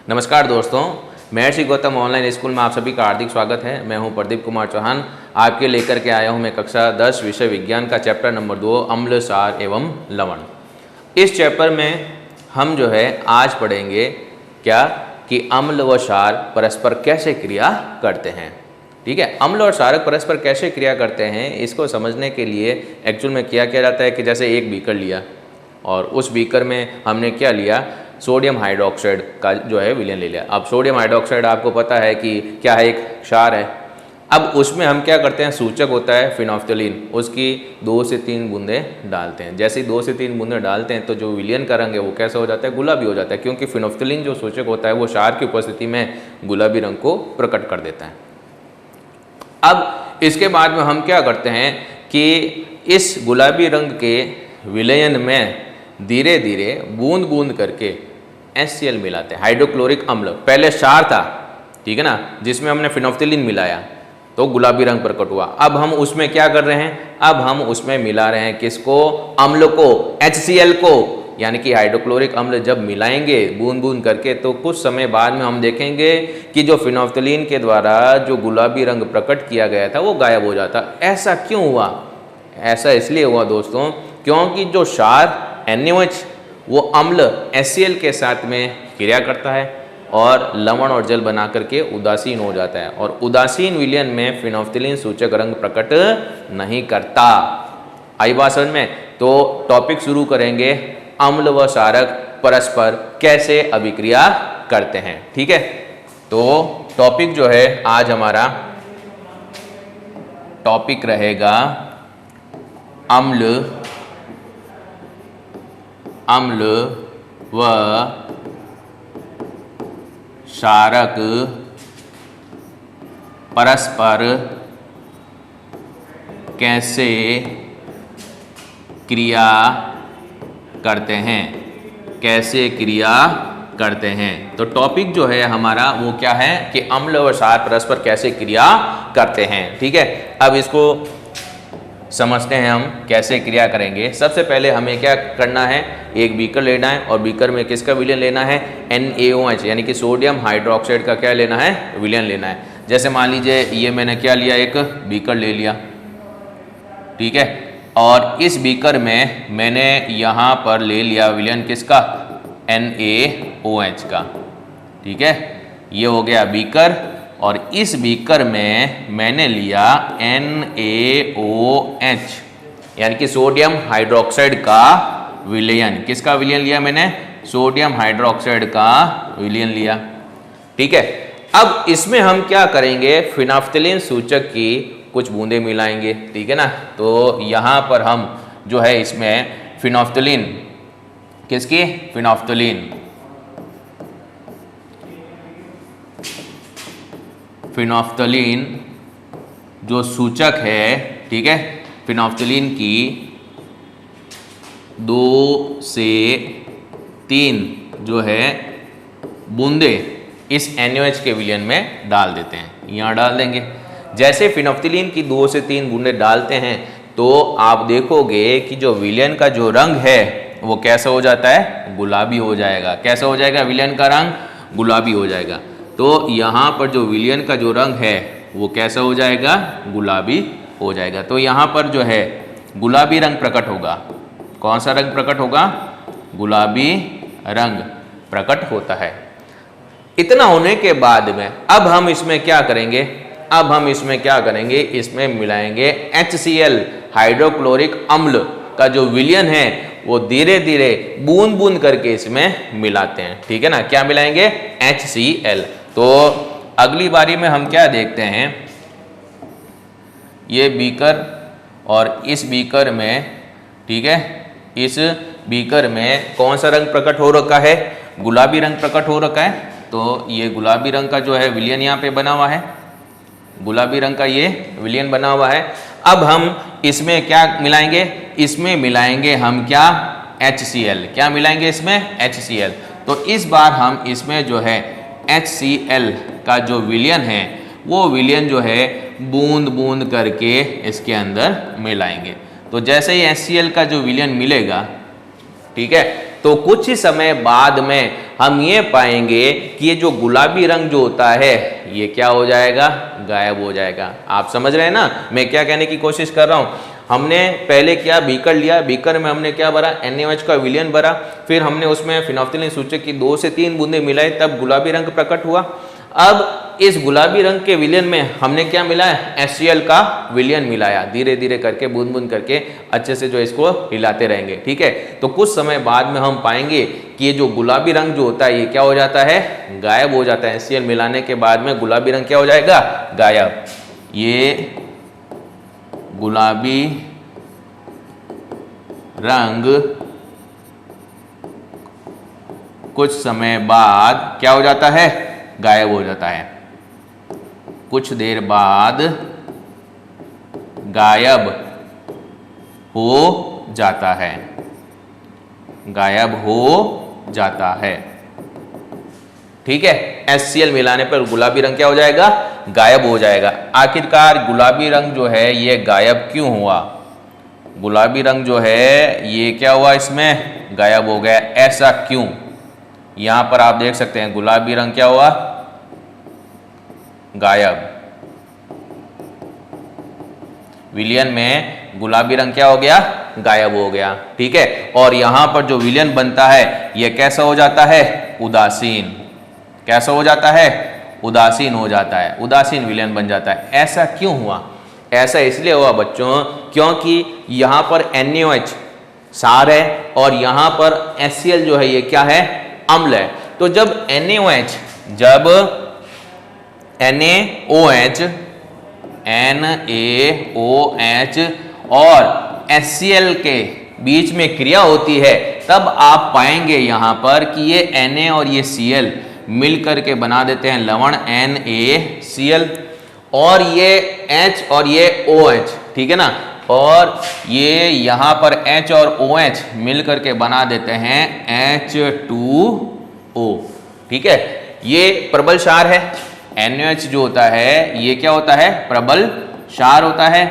नमस्कार दोस्तों, महर्षि Gautam online school में आप सभी का हार्दिक स्वागत है। मैं हूं प्रदीप कुमार चौहान। आपके लेकर के आया हूं मैं कक्षा 10 विषय विज्ञान का चैप्टर नंबर 2 अम्ल, सार एवं लवण। इस चैप्टर में हम जो है आज पढ़ेंगे क्या कि अम्ल व क्षार परस्पर कैसे क्रिया करते हैं। ठीक है, अम्ल और क्षारक परस्पर कैसे क्रिया करते हैं, इसको समझने के लिए एक्चुअल में क्या किया जाता है कि जैसे एक बीकर लिया और उस बीकर में हमने क्या लिया, सोडियम हाइड्रोक्साइड का जो है विलयन ले लिया। अब सोडियम हाइड्रोक्साइड आपको पता है कि क्या है, एक क्षार है। अब उसमें हम क्या करते हैं, सूचक होता है फिनोल्फ्थलीन, उसकी 2 से 3 बूंदें डालते हैं। जैसे ही 2 से 3 बूंदें डालते हैं तो जो विलयन का रंग है वो कैसा हो जाता है, गुलाबी हो जाता है, क्योंकि फिनोल्फ्थलीन जो सूचक होता है वो क्षार की उपस्थिति में गुलाबी रंग को प्रकट कर देता है। अब इसके बाद में हम क्या करते हैं कि इस गुलाबी रंग के विलयन में धीरे धीरे बूंद बूंद करके HCl मिलाते हैं, हाइड्रोक्लोरिक अम्ल। पहले क्षार था, ठीक है ना, जिसमें हमने फिनोल्फ्थलीन मिलाया तो गुलाबी रंग प्रकट हुआ। अब हम उसमें क्या कर रहे हैं, अब हम उसमें मिला रहे हैं किसको, अम्ल को, HCl को, यानी कि हाइड्रोक्लोरिक अम्ल जब मिलाएंगे बूंद बूंद करके तो कुछ समय बाद में हम देखेंगे कि जो फिनोल्फ्थलीन के द्वारा जो गुलाबी रंग प्रकट किया गया था वो गायब हो जाता। ऐसा क्यों हुआ? ऐसा इसलिए हुआ दोस्तों क्योंकि जो क्षार NaOH वो अम्ल HCl के साथ में क्रिया करता है और लवण और जल बना करके उदासीन हो जाता है, और उदासीन विलयन में फिनोल्फ्थलीन सूचक रंग प्रकट नहीं करता। आई बात समझ में? तो टॉपिक शुरू करेंगे, अम्ल व क्षारक परस्पर कैसे अभिक्रिया करते हैं। ठीक है, तो टॉपिक जो है आज हमारा टॉपिक रहेगा अम्ल व क्षारक परस्पर कैसे क्रिया करते हैं, कैसे क्रिया करते हैं। तो टॉपिक जो है हमारा वो क्या है कि अम्ल व क्षार परस्पर कैसे क्रिया करते हैं। ठीक है, अब इसको समझते हैं हम कैसे क्रिया करेंगे। सबसे पहले हमें क्या करना है, एक बीकर लेना है और बीकर में किसका विलयन लेना है, NaOH यानी कि सोडियम हाइड्रोक्साइड का क्या लेना है, विलयन लेना है। जैसे मान लीजिए ये मैंने क्या लिया, एक बीकर ले लिया, ठीक है, और इस बीकर में मैंने यहाँ पर ले लिया विलयन किसका, NaOH का। ठीक है, ये हो गया बीकर, और इस बीकर में मैंने लिया NaOH यानी कि सोडियम हाइड्रोक्साइड का विलयन। किसका विलयन लिया मैंने, सोडियम हाइड्रोक्साइड का विलयन लिया। ठीक है, अब इसमें हम क्या करेंगे, फिनोल्फ्थलीन सूचक की कुछ बूंदें मिलाएंगे। ठीक है ना, तो यहाँ पर हम जो है इसमें फिनोल्फ्थलीन, किसकी, फिनोल्फ्थलीन जो सूचक है, ठीक है, फिनोल्फ्थलीन की 2 से 3 जो है बूंदे इस NaOH के विलयन में डाल देते हैं, यहाँ डाल देंगे। जैसे फिनोल्फ्थलीन की 2 से 3 बूंदे डालते हैं तो आप देखोगे कि जो विलयन का जो रंग है वो कैसा हो जाता है, गुलाबी हो जाएगा। कैसा हो जाएगा, विलयन का रंग गुलाबी हो जाएगा। तो यहाँ पर जो विलयन का जो रंग है वो कैसा हो जाएगा, गुलाबी हो जाएगा। तो यहाँ पर जो है गुलाबी रंग प्रकट होगा। कौन सा रंग प्रकट होगा, गुलाबी रंग प्रकट होता है। इतना होने के बाद में अब हम इसमें क्या करेंगे, इसमें मिलाएंगे HCl हाइड्रोक्लोरिक अम्ल का जो विलयन है वो धीरे धीरे बूंद बूंद करके इसमें मिलाते हैं। ठीक है ना, क्या मिलाएंगे, HCl। तो अगली बारी में हम क्या देखते हैं, ये बीकर और इस बीकर में, ठीक है, इस बीकर में कौन सा रंग प्रकट हो रखा है, गुलाबी रंग प्रकट हो रखा है। तो ये गुलाबी रंग का जो है विलयन यहाँ पे बना हुआ है, गुलाबी रंग का ये विलयन बना हुआ है। अब हम इसमें क्या मिलाएंगे, इसमें मिलाएंगे हम क्या, HCl। क्या मिलाएंगे इसमें, HCl। तो इस बार हम इसमें जो है HCl का जो विलयन है वो विलयन जो है बूंद बूंद करके इसके अंदर मिलाएंगे। तो जैसे ही HCl का जो विलयन मिलेगा, ठीक है, तो कुछ ही समय बाद में हम ये पाएंगे कि ये जो गुलाबी रंग जो होता है ये क्या हो जाएगा, गायब हो जाएगा। आप समझ रहे हैं ना मैं क्या कहने की कोशिश कर रहा हूँ। हमने पहले क्या बीकर लिया, बीकर में हमने क्या भरा, NaOH का विलयन भरा, फिर हमने उसमें फिनोल्फथालीन सूचक की 2 से 3 बूंदे मिलाई, तब गुलाबी रंग प्रकट हुआ। अब इस गुलाबी रंग के विलयन में हमने क्या मिलाया, HCl का विलयन मिलाया। धीरे धीरे करके बूंद बूंद करके अच्छे से जो इसको हिलाते रहेंगे, ठीक है। तो कुछ समय बाद में हम पाएंगे कि ये जो गुलाबी रंग जो होता है ये क्या हो जाता है, गायब हो जाता है। HCl मिलाने के बाद में गुलाबी रंग क्या हो जाएगा, गायब। ये गुलाबी रंग कुछ समय बाद क्या हो जाता है, गायब हो जाता है। कुछ देर बाद गायब हो जाता है, गायब हो जाता है, ठीक है। HCl मिलाने पर गुलाबी रंग क्या हो जाएगा, गायब हो जाएगा। आखिरकार गुलाबी रंग जो है ये गायब क्यों हुआ, गुलाबी रंग जो है ये क्या हुआ, इसमें गायब हो गया, ऐसा क्यों। यहां पर आप देख सकते हैं गुलाबी रंग क्या हुआ, गायब। विलयन में गुलाबी रंग क्या हो गया, गायब हो गया, ठीक है। और यहां पर जो विलयन बनता है ये कैसा हो जाता है, उदासीन। कैसा हो जाता है, उदासीन हो जाता है, उदासीन विलयन बन जाता है। ऐसा क्यों हुआ, ऐसा इसलिए हुआ बच्चों क्योंकि यहाँ पर NaOH सार है और यहाँ पर HCl जो है ये क्या है, अम्ल है। तो जब NaOH और HCl के बीच में क्रिया होती है तब आप पाएंगे यहाँ पर कि ये Na और ये Cl मिलकर के बना देते हैं लवण NaCl, और ये H और ये OH, ठीक है ना, और ये यहाँ पर H और OH मिलकर के बना देते हैं H2O, ठीक है। ये प्रबल क्षार है। NaOH जो होता है ये क्या होता है, प्रबल क्षार होता है,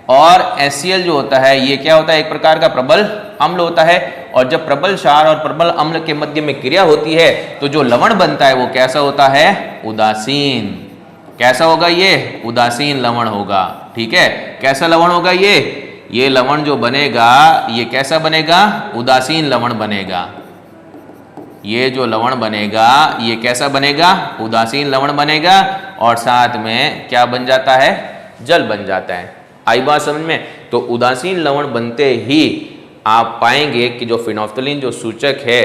और HCl जो होता है ये क्या होता है, एक प्रकार का प्रबल अम्ल होता है। और जब प्रबल क्षार और प्रबल अम्ल के मध्य में क्रिया होती है तो जो लवण बनता है वो कैसा होता है, उदासीन। कैसा होगा, ये उदासीन लवण होगा, ठीक है। कैसा लवण होगा ये लवण जो बनेगा ये कैसा बनेगा, उदासीन लवण बनेगा। ये जो लवण बनेगा ये कैसा बनेगा, उदासीन लवण बनेगा, और साथ में क्या बन जाता है, जल बन जाता है। आई बात समझ में। तो उदासीन लवण बनते ही आप पाएंगे कि जो फिनोल्फथालीन जो सूचक है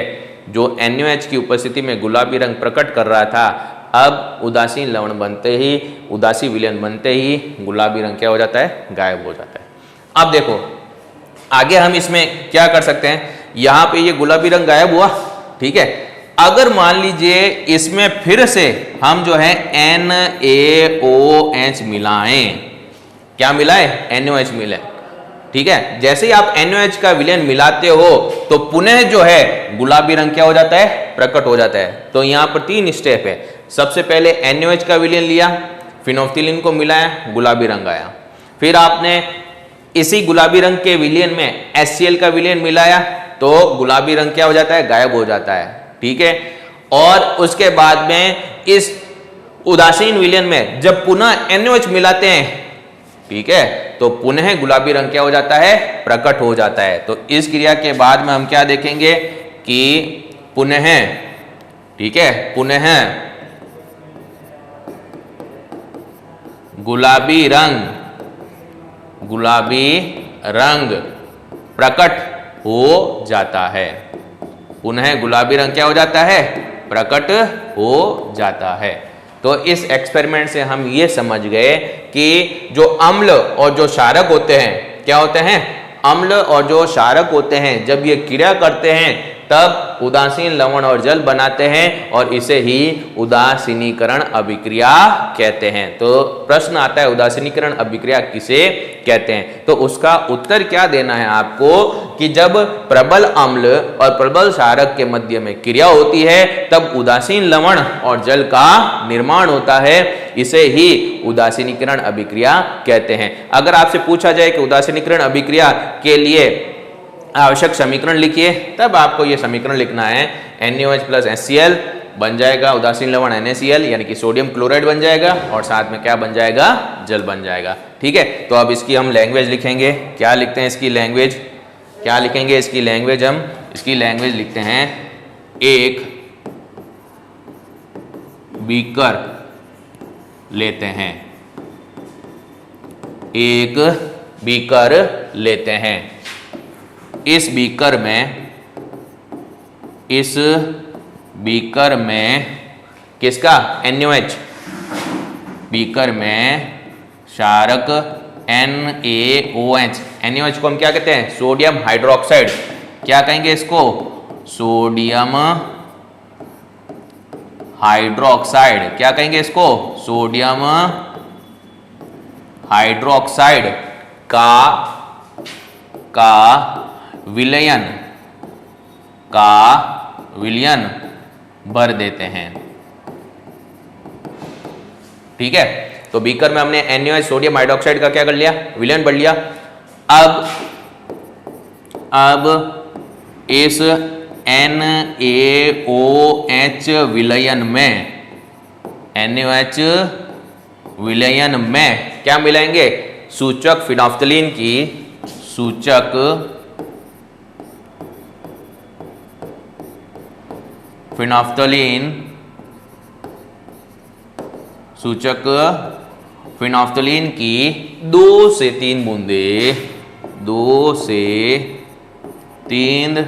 जो NaOH की उपस्थिति में गुलाबी रंग प्रकट कर रहा था, अब उदासीन लवण बनते ही, उदासी विलयन बनते ही गुलाबी रंग क्या हो जाता है, गायब हो जाता है। अब देखो आगे हम इसमें क्या कर सकते हैं, यहाँ पे ये गुलाबी रंग गायब हुआ, ठीक है। अगर मान लीजिए इसमें फिर से हम जो है NaOH मिलाएं, क्या मिलाएं, NaOH मिलाएं, ठीक है। जैसे ही आप NaOH का विलयन मिलाते हो तो पुनः जो है गुलाबी रंग क्या हो जाता है, प्रकट हो जाता है। तो यहाँ पर 3 स्टेप है। सबसे पहले NaOH का विलयन लिया, फिनोल्फथालीन को मिलाया, गुलाबी रंग आया। फिर आपने इसी गुलाबी रंग के विलयन में HCl का विलयन मिलाया तो गुलाबी रंग क्या हो जाता है, गायब हो जाता है, ठीक है। और उसके बाद में इस उदासीन विलयन में जब पुनः NaOH मिलाते हैं, ठीक है, तो पुनः गुलाबी rंग क्या हो जाता है, प्रकट हो जाता है। तो इस क्रिया के बाद में हम क्या देखेंगे कि पुनः, ठीक है, पुनः गुलाबी रंग प्रकट हो जाता है। पुनः गुलाबी रंग क्या हो जाता है, प्रकट हो जाता है। तो इस एक्सपेरिमेंट से हम ये समझ गए कि जो अम्ल और जो क्षारक होते हैं, क्या होते हैं, अम्ल और जो क्षारक होते हैं, जब ये क्रिया करते हैं तब उदासीन लवण और जल बनाते हैं और इसे ही उदासीनीकरण अभिक्रिया कहते हैं। तो प्रश्न आता है उदासीनीकरण अभिक्रिया किसे कहते हैं, तो उसका उत्तर क्या देना है आपको कि जब प्रबल अम्ल और प्रबल क्षारक के मध्य में क्रिया होती है तब उदासीन लवण और जल का निर्माण होता है, इसे ही उदासीनीकरण अभिक्रिया कहते हैं। अगर आपसे पूछा जाए कि उदासीनीकरण अभिक्रिया के लिए आवश्यक समीकरण लिखिए। तब आपको ये समीकरण लिखना है NaOH प्लस HCl बन जाएगा उदासीन लवण NaCl यानी कि सोडियम क्लोराइड बन जाएगा और साथ में क्या बन जाएगा, जल बन जाएगा। ठीक है, तो अब इसकी हम लैंग्वेज लिखेंगे। क्या लिखते हैं इसकी लैंग्वेज, क्या लिखेंगे इसकी लैंग्वेज, हम इसकी लैंग्वेज लिखते हैं एक बीकर लेते हैं, एक बीकर लेते हैं। इस बीकर में किसका, NaOH, बीकर में क्षारक NaOH, NaOH को हम क्या कहते हैं, सोडियम हाइड्रोक्साइड। क्या कहेंगे इसको, सोडियम हाइड्रोक्साइड। क्या कहेंगे इसको, सोडियम हाइड्रोक्साइड का विलयन भर देते हैं। ठीक है, तो बीकर में हमने NaOH सोडियम हाइड्रोक्साइड का क्या कर लिया, विलयन भर लिया। अब इस NaOH विलयन में, NaOH विलयन में क्या मिलाएंगे, सूचक फिनोफ्थलीन की, सूचक फिनोफ्थलीन की 2 से 3 बूंदे, 2 से 3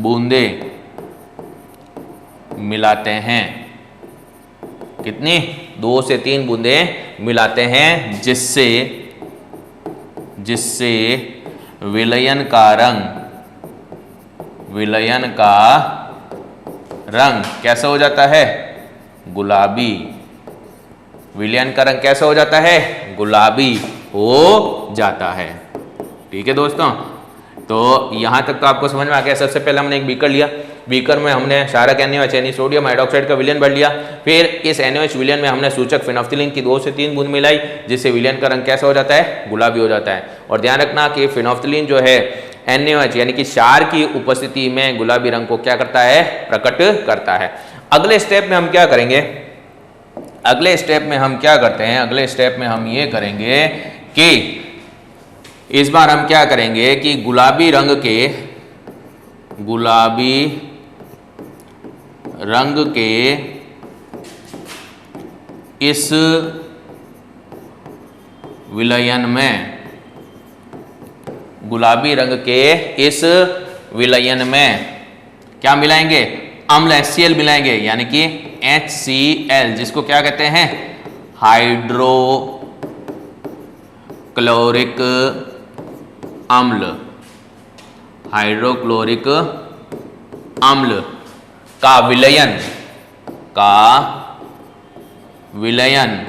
बूंदे मिलाते हैं। कितनी, 2 से 3 बूंदे मिलाते हैं, जिससे विलयन का रंग कैसा हो जाता है, गुलाबी। विलयन का रंग कैसा हो जाता है, गुलाबी हो जाता है। ठीक है दोस्तों, तो यहां तक तो आपको समझ में आ गया। सबसे पहले हमने एक बीकर लिया, बीकर में हमने क्षारक NaOH यानी सोडियम हाइड्रोक्साइड का विलयन भर लिया। फिर इस NaOH विलयन में हमने सूचक फिनोफ्थलीन की 2 से 3 बूंद मिलाई, जिससे विलयन का रंग कैसा हो जाता है, गुलाबी हो जाता है। और ध्यान रखना कि फिनोफ्थलीन जो है NaOH यानी कि क्षार की उपस्थिति में गुलाबी रंग को क्या करता है, प्रकट करता है। अगले स्टेप में हम क्या करेंगे, अगले स्टेप में हम क्या करते हैं, अगले स्टेप में हम ये करेंगे कि इस बार हम क्या करेंगे कि गुलाबी रंग के इस विलयन में, गुलाबी रंग के इस विलयन में क्या मिलाएंगे, अम्ल HCl मिलाएंगे, यानी कि HCl, जिसको क्या कहते हैं, हाइड्रोक्लोरिक अम्ल। हाइड्रोक्लोरिक अम्ल का विलयन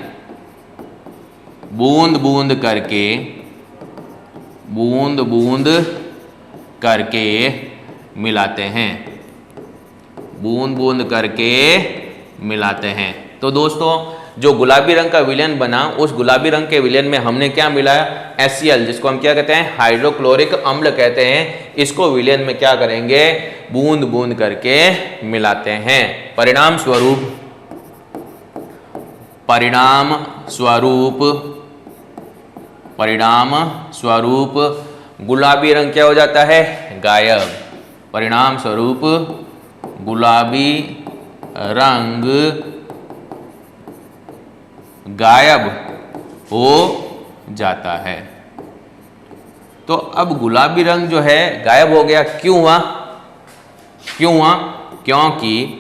बूंद बूंद करके मिलाते हैं, बूंद बूंद करके मिलाते हैं। तो दोस्तों जो गुलाबी रंग का विलयन बना, उस गुलाबी रंग के विलयन में हमने क्या मिलाया, HCl, जिसको हम क्या कहते हैं, हाइड्रोक्लोरिक अम्ल कहते हैं। इसको विलयन में क्या करेंगे, बूंद बूंद करके मिलाते हैं। परिणाम स्वरूप गुलाबी रंग क्या हो जाता है, गायब। परिणाम स्वरूप गुलाबी रंग गायब हो जाता है। तो अब गुलाबी रंग जो है गायब हो गया, क्यों हुआ, क्योंकि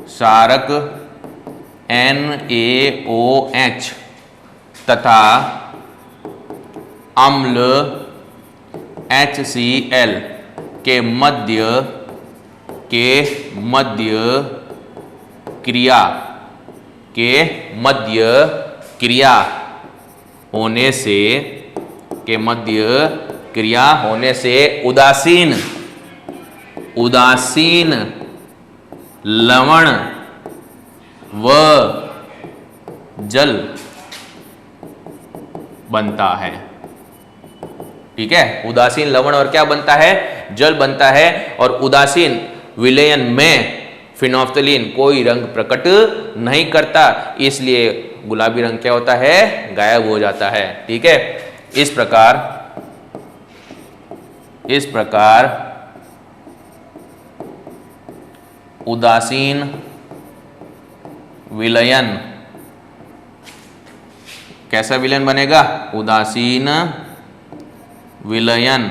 क्षारक NaOH तथा अम्ल HCl के मध्य क्रिया होने से उदासीन लवण व जल बनता है। ठीक है, उदासीन लवण और क्या बनता है, जल बनता है। और उदासीन विलयन में फिनोल्फ्थलीन कोई रंग प्रकट नहीं करता, इसलिए गुलाबी रंग क्या होता है, गायब हो जाता है। ठीक है, इस प्रकार उदासीन विलयन, कैसा विलयन बनेगा, उदासीन विलयन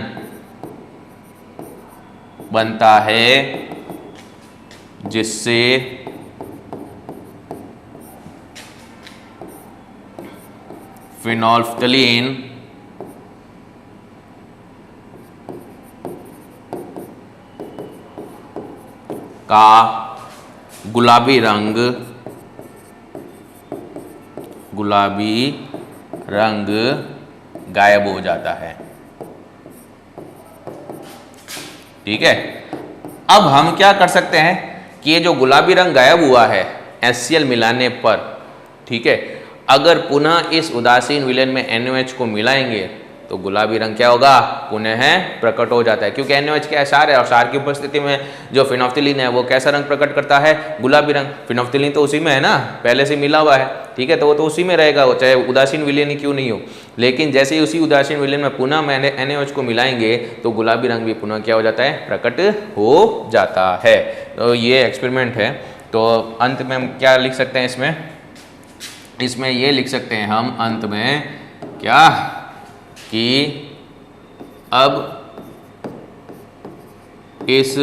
बनता है जिससे फिनोल्फ्थलीन का गुलाबी रंग गायब हो जाता है। ठीक है, अब हम क्या कर सकते हैं कि ये जो गुलाबी रंग गायब हुआ है HCl मिलाने पर, ठीक है, अगर पुनः इस उदासीन विलयन में NaOH को मिलाएंगे तो गुलाबी रंग क्या होगा, पुनः प्रकट हो जाता है, क्योंकि NaOH क्या है, क्षार है, और क्षार की उपस्थिति में जो फिनोल्फ्थलीन है वो कैसा रंग प्रकट करता है, गुलाबी रंग। फिनोल्फ्थलीन तो उसी में है ना, पहले से मिला हुआ है। ठीक है, तो वो तो उसी में रहेगा, वो चाहे उदासीन विलयन ही क्यों नहीं हो। लेकिन जैसे ही उसी उदासीन विलयन में पुनः NaOH को मिलाएंगे तो गुलाबी रंग भी पुनः क्या हो जाता है, प्रकट हो जाता है। तो ये एक्सपेरिमेंट है। तो अंत में हम क्या लिख सकते हैं, इसमें ये लिख सकते हैं हम अंत में क्या, कि अब इस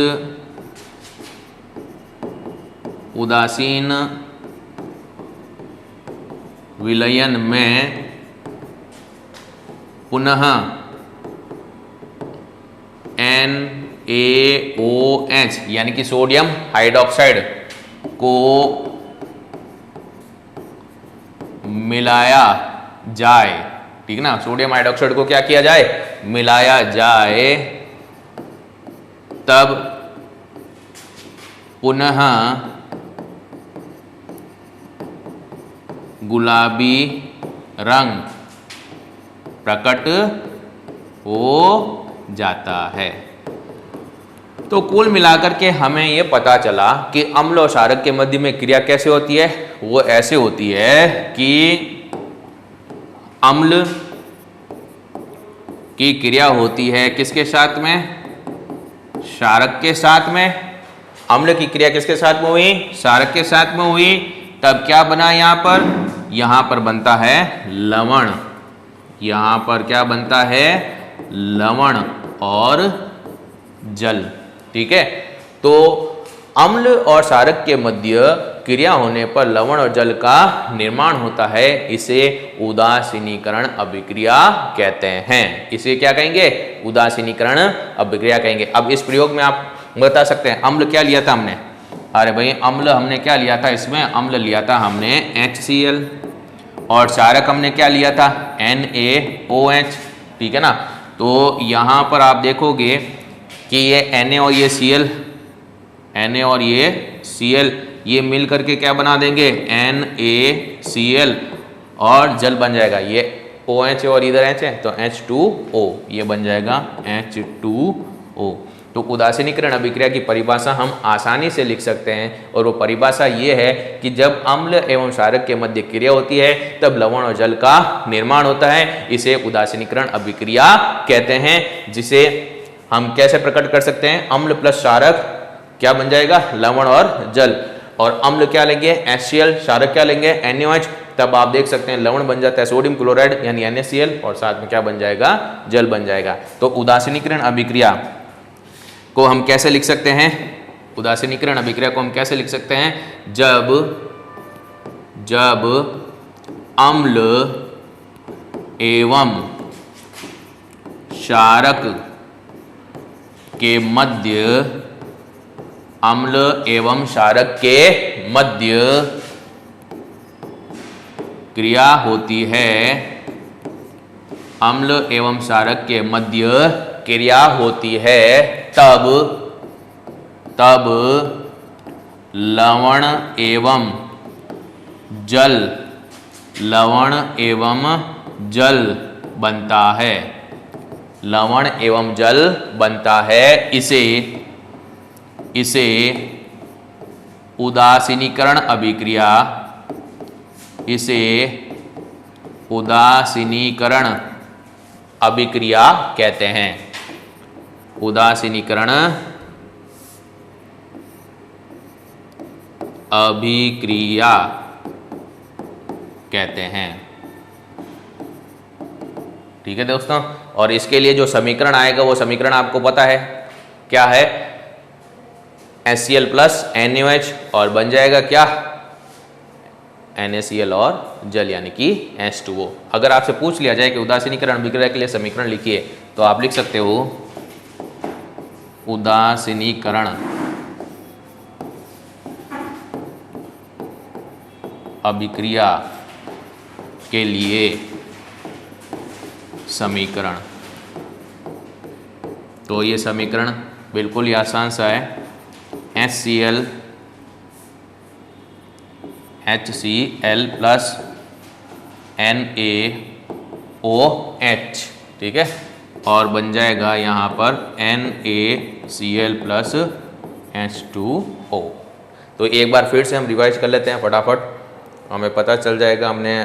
उदासीन विलयन में पुनः NaOH यानी कि सोडियम हाइड्रोक्साइड को मिलाया जाए। ठीक ना, सोडियम हाइड्रोक्साइड को क्या किया जाए, मिलाया जाए, तब पुनः गुलाबी रंग प्रकट हो जाता है। तो कुल मिलाकर के हमें यह पता चला कि अम्ल और क्षारक के मध्य में क्रिया कैसे होती है, वो ऐसे होती है कि अम्ल की क्रिया होती है किसके साथ में, क्षारक के साथ में। अम्ल की क्रिया किसके साथ में हुई, क्षारक के साथ में हुई, तब क्या बना, यहां पर बनता है लवण। यहां पर क्या बनता है, लवण और जल। ठीक है, तो अम्ल और क्षारक के मध्य क्रिया होने पर लवण और जल का निर्माण होता है, इसे उदासीनीकरण अभिक्रिया कहते हैं। इसे क्या कहेंगे, उदासीनीकरण अभिक्रिया कहेंगे। अब इस प्रयोग में आप बता सकते हैं अम्ल क्या लिया था हमने, अरे भाई अम्ल हमने क्या लिया था, इसमें अम्ल लिया था हमने HCl, और क्षारक हमने क्या लिया था, NaOH। ठीक है ना, तो यहाँ पर आप देखोगे कि ये Na और ये Cl, Na और ये Cl ये मिल करके क्या बना देंगे, NaCl, और जल बन जाएगा। ये OH और इधर H है तो H2O, ये बन जाएगा H2O। तो उदासीनीकरण अभिक्रिया की परिभाषा हम आसानी से लिख सकते हैं, और वो परिभाषा ये है कि जब अम्ल एवं क्षारक के मध्य क्रिया होती है तब लवण और जल का निर्माण होता है, इसे उदासीनीकरण अभिक्रिया कहते हैं। जिसे हम कैसे प्रकट कर सकते हैं, अम्ल प्लस क्षारक क्या बन जाएगा, लवण और जल, और अम्ल क्या लेंगे HCl, क्षारक क्या लेंगे NaOH, तब आप देख सकते हैं लवण बन जाता है सोडियम क्लोराइड यानी NaCl, और साथ में क्या बन जाएगा, जल बन जाएगा। तो उदासीनीकरण अभिक्रिया को हम कैसे लिख सकते हैं, उदासीनीकरण अभिक्रिया को हम कैसे लिख सकते हैं, जब अम्ल एवं क्षारक के मध्य, अम्ल एवं क्षारक के मध्य क्रिया होती है, अम्ल एवं क्षारक के मध्य क्रिया होती है, तब लवण एवं जल बनता है। लवण एवं जल बनता है, इसे उदासीनीकरण अभिक्रिया, इसे उदासीनीकरण अभिक्रिया कहते हैं। उदासीनीकरण अभिक्रिया कहते हैं। ठीक है दोस्तों, और इसके लिए जो समीकरण आएगा वो समीकरण आपको पता है क्या है, HCl प्लस NaOH, और बन जाएगा क्या, NaCl और जल यानी कि H2O। अगर आपसे पूछ लिया जाए कि उदासीनीकरण अभिक्रिया के लिए समीकरण लिखिए, तो आप लिख सकते हो उदासीनीकरण अभिक्रिया के लिए समीकरण। तो ये समीकरण बिल्कुल ही आसान सा है, HCl प्लस NaOH, ठीक है, और बन जाएगा यहाँ पर NaCl प्लस H2O। तो एक बार फिर से हम रिवाइज कर लेते हैं फटाफट, हमें पता चल जाएगा हमने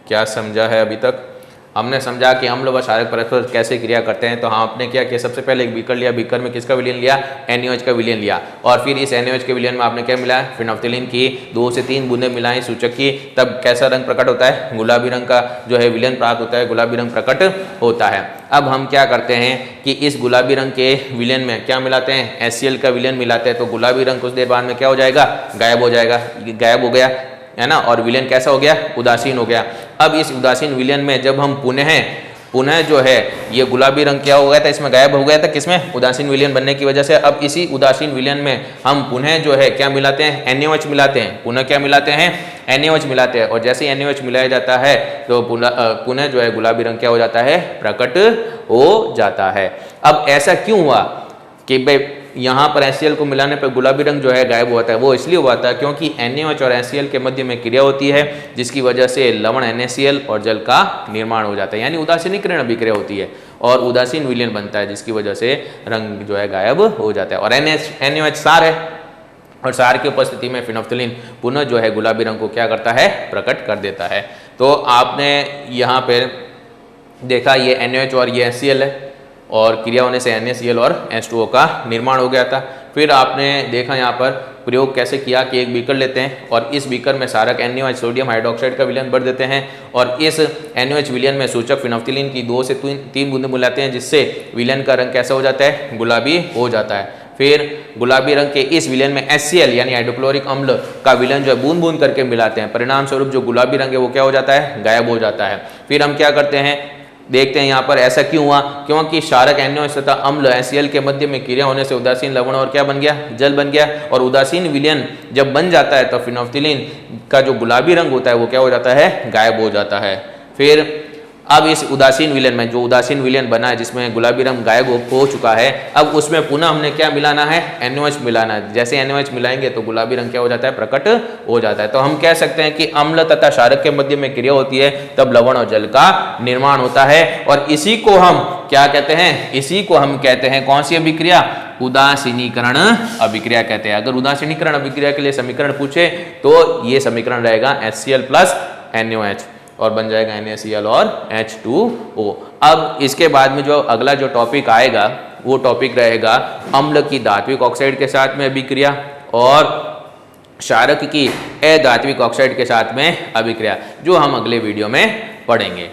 क्या समझा है। अभी तक हमने समझा कि अम्ल व क्षारक परस्पर कैसे क्रिया करते हैं। तो हाँ, आपने क्या किया, सबसे पहले एक बीकर लिया, बीकर में किसका विलयन लिया, NaOH का विलयन लिया, और फिर इस NaOH के विलयन में आपने क्या मिलाया, फिनोल्फ्थालीन की 2 से 3 बूंदें मिलाई सूचक की, तब कैसा रंग प्रकट होता है, गुलाबी रंग का जो है विलयन प्राप्त होता है, गुलाबी रंग प्रकट होता है। अब हम क्या करते हैं कि इस गुलाबी रंग के विलयन में क्या मिलाते हैं, HCl का विलयन मिलाते हैं, तो गुलाबी रंग कुछ देर बाद में क्या हो जाएगा, गायब हो जाएगा, गायब हो गया है ना, और विलयन कैसा हो गया, उदासीन हो गया। अब इस उदासीन विलयन में जब हम पुनः जो है ये गुलाबी रंग क्या हो गया था, इसमें गायब हो गया था, किसमें, उदासीन विलयन बनने की वजह से। अब इसी उदासीन विलयन में हम पुनः जो है क्या मिलाते हैं, NaOH मिलाते हैं, पुनः क्या मिलाते हैं, NaOH मिलाते हैं, और जैसे NaOH मिलाया जाता है तो पुनः जो है गुलाबी रंग क्या हो जाता है, प्रकट हो जाता है। अब ऐसा क्यों हुआ कि भाई यहाँ पर HCl को मिलाने पर गुलाबी रंग जो है गायब हुआ था, वो इसलिए हुआ था क्योंकि NaOH और HCl के मध्य में क्रिया होती है, जिसकी वजह से लवण NaCl और जल का निर्माण हो जाता है, यानी उदासीनीकरण अभिक्रिया होती है और उदासीन विलयन बनता है, जिसकी वजह से रंग जो है गायब हो जाता है। और NaOH सार है, और सार की उपस्थिति में फिनोल्फ्थालीन पुनः जो है गुलाबी रंग को क्या करता है, प्रकट कर देता है। तो आपने यहाँ पर देखा ये NaOH और ये HCl है, और क्रिया होने से NaCl और H2O का निर्माण हो गया था। फिर आपने देखा यहाँ पर प्रयोग कैसे किया कि एक बीकर लेते हैं और इस बीकर में सारक NaOH सोडियम हाइड्रोक्साइड का विलयन भर देते हैं, और इस NaOH विलयन में सूचक फिनोल्फ्थालीन की 2 से 3 बूंदें मिलाते हैं, जिससे विलयन का रंग कैसा हो जाता है, गुलाबी हो जाता है। फिर गुलाबी रंग के इस विलयन में HCl यानी हाइड्रोक्लोरिक अम्ल का विलयन जो है बूंद बूंद करके मिलाते हैं, परिणाम स्वरूप जो गुलाबी रंग है वो क्या हो जाता है, गायब हो जाता है। फिर हम क्या करते हैं, देखते हैं यहाँ पर ऐसा क्यों हुआ, क्योंकि क्षारक NaOH तथा अम्ल HCl के मध्य में क्रिया होने से उदासीन लवण और क्या बन गया, जल बन गया, और उदासीन विलयन जब बन जाता है तो फिनोल्फ्थालीन का जो गुलाबी रंग होता है वो क्या हो जाता है, गायब हो जाता है। फिर अब इस उदासीन विलयन में जो उदासीन विलयन बना है जिसमें गुलाबी रंग गायब हो चुका है, अब उसमें पुनः हमने क्या मिलाना है, NaOH मिलाना है। जैसे NaOH मिलाएंगे तो गुलाबी रंग क्या हो जाता है, प्रकट हो जाता है। तो हम कह सकते हैं कि अम्ल तथा क्षारक के मध्य में क्रिया होती है, तब लवण और जल का निर्माण होता है, और इसी को हम क्या कहते हैं, इसी को हम कहते हैं कौन सी अभिक्रिया, उदासीनीकरण अभिक्रिया कहते हैं। अगर उदासीनीकरण अभिक्रिया के लिए समीकरण पूछे तो ये समीकरण रहेगा HCl प्लस NaOH, और बन जाएगा NaCl और H2O। अब इसके बाद में जो अगला जो टॉपिक आएगा वो टॉपिक रहेगा अम्ल की धात्विक ऑक्साइड के साथ में अभिक्रिया और क्षारक की अधात्विक ऑक्साइड के साथ में अभिक्रिया, जो हम अगले वीडियो में पढ़ेंगे।